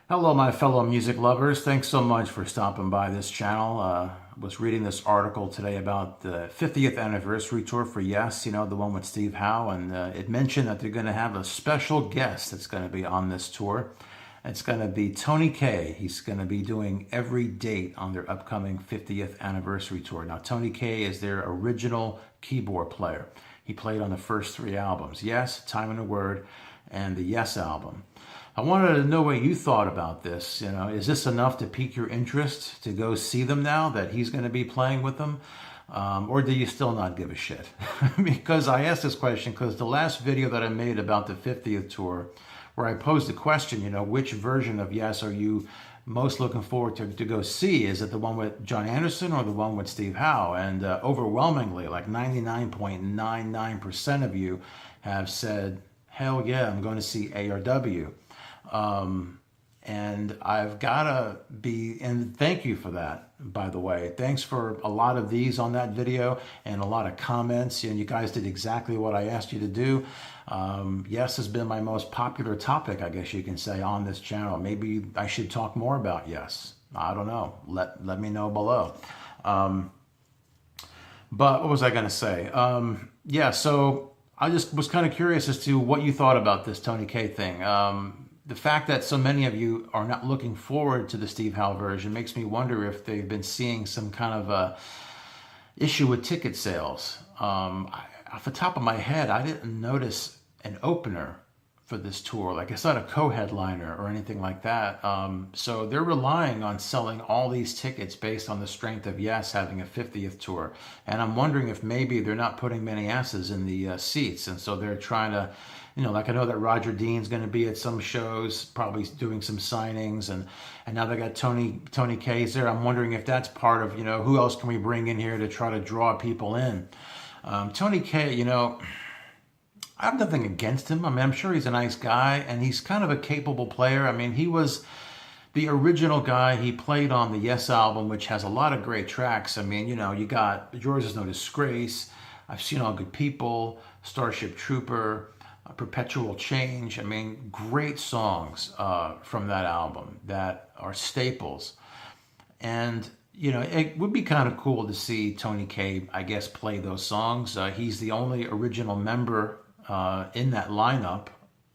Hello, my fellow music lovers. Thanks so much for stopping by this channel. Was reading this article today about the 50th anniversary tour for Yes, the one with Steve Howe, and it mentioned that they're going to have a special guest that's going to be on this tour. It's going to be Tony Kaye. He's going to be doing every date on their upcoming 50th anniversary tour. Now, Tony Kaye is their original keyboard player. He played on the first three albums, Yes, Time and a Word, and the Yes album. I wanted to know what you thought about this. Is this enough to pique your interest to go see them now that he's going to be playing with them? Or do you still not give a shit? Because I asked this question because the last video that I made about the 50th tour, where I posed the question, which version of Yes are you most looking forward to go see? Is it the one with Jon Anderson or the one with Steve Howe? And overwhelmingly, like 99.99% of you have said, hell yeah, I'm going to see A or W. And I've got to and thank you for that, by the way. Thanks for a lot of these on that video and a lot of comments. You guys did exactly what I asked you to do. Yes has been my most popular topic, I guess you can say, on this channel. Maybe I should talk more about Yes. I don't know. Let me know below. But what was I going to say? Yeah, so I just was kind of curious as to what you thought about this Tony Kaye thing. The fact that so many of you are not looking forward to the Steve Howe version makes me wonder if they've been seeing some kind of a issue with ticket sales. Off the top of my head, I didn't notice an opener for this tour. Like, it's not a co-headliner or anything like that. So they're relying on selling all these tickets based on the strength of Yes having a 50th tour. And I'm wondering if maybe they're not putting many asses in the seats. And so they're trying to, like I know that Roger Dean's going to be at some shows, probably doing some signings. And now they got Tony Kaye's there. I'm wondering if that's part of, who else can we bring in here to try to draw people in? Tony Kaye, I have nothing against him. I mean, I'm sure he's a nice guy, and he's kind of a capable player. I mean, he was the original guy. He played on the Yes album, which has a lot of great tracks. I mean, you got Yours Is No Disgrace, I've Seen All Good People, Starship Trooper, Perpetual Change. I mean, great songs from that album that are staples. And it would be kind of cool to see Tony Kaye, I guess, play those songs. He's the only original member in that lineup.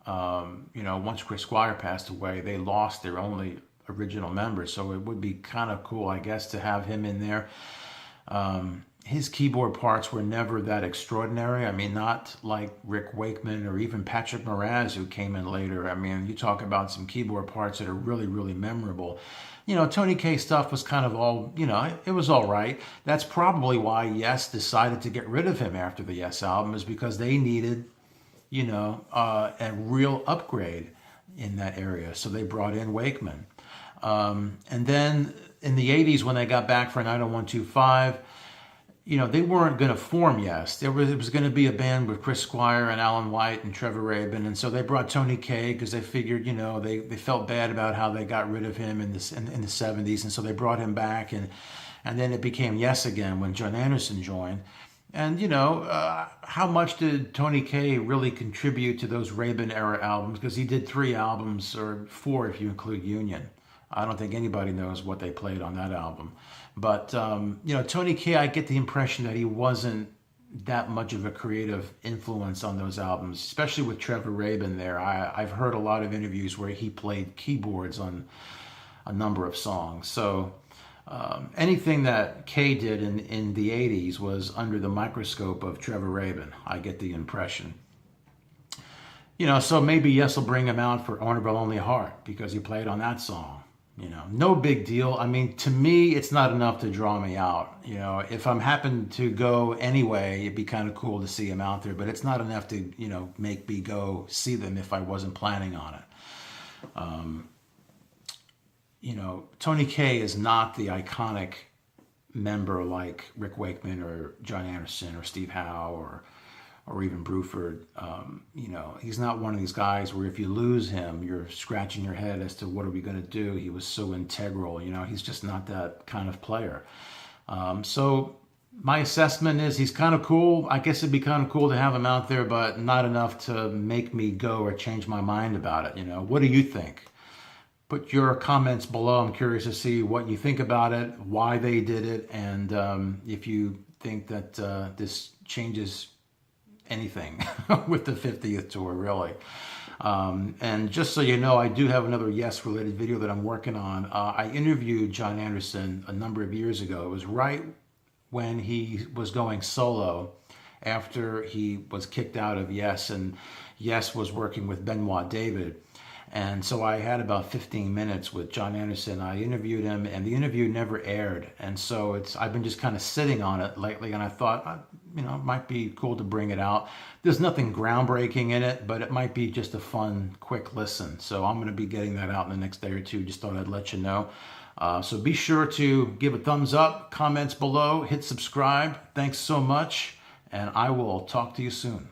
Once Chris Squire passed away, they lost their only original member. So it would be kind of cool, I guess, to have him in there. His keyboard parts were never that extraordinary. I mean, not like Rick Wakeman or even Patrick Moraz, who came in later. I mean, you talk about some keyboard parts that are really, really memorable. Tony Kaye stuff was kind of all, it was all right. That's probably why Yes decided to get rid of him after the Yes album, is because they needed, a real upgrade in that area. So they brought in Wakeman. And then in the 80s, when they got back for 90125, they weren't going to form Yes. It was going to be a band with Chris Squire and Alan White and Trevor Rabin. And so they brought Tony Kaye because they figured, they felt bad about how they got rid of him in the 70s. And so they brought him back. And then it became Yes again when Jon Anderson joined. And, how much did Tony Kaye really contribute to those Rabin-era albums? Because he did 3 albums, or 4 if you include Union. I don't think anybody knows what they played on that album. But, Tony Kaye, I get the impression that he wasn't that much of a creative influence on those albums, especially with Trevor Rabin there. I've heard a lot of interviews where he played keyboards on a number of songs. So anything that Kaye did in the 80s was under the microscope of Trevor Rabin, I get the impression. So maybe Yes will bring him out for Owner of a Lonely Heart because he played on that song. No big deal. I mean, to me, it's not enough to draw me out. If I'm happen to go anyway, it'd be kind of cool to see him out there, but it's not enough to, make me go see them if I wasn't planning on it. Tony Kaye is not the iconic member like Rick Wakeman or Jon Anderson or Steve Howe or even Bruford. He's not one of these guys where if you lose him, you're scratching your head as to what are we going to do. He was so integral. He's just not that kind of player. So my assessment is he's kind of cool. I guess it'd be kind of cool to have him out there, but not enough to make me go or change my mind about it. What do you think? put your comments below. I'm curious to see what you think about it, why they did it, and if you think that this changes anything with the 50th tour, really. And just so you know, I do have another Yes related video that I'm working on. I interviewed Jon Anderson a number of years ago. It was right when he was going solo after he was kicked out of Yes, and Yes was working with Benoit David. And so I had about 15 minutes with Jon Anderson. I interviewed him, and the interview never aired. And so I've been just kind of sitting on it lately, and I thought, it might be cool to bring it out. There's nothing groundbreaking in it, but it might be just a fun, quick listen. So I'm going to be getting that out in the next day or two. Just thought I'd let you know. So be sure to give a thumbs up, comments below, hit subscribe. Thanks so much, and I will talk to you soon.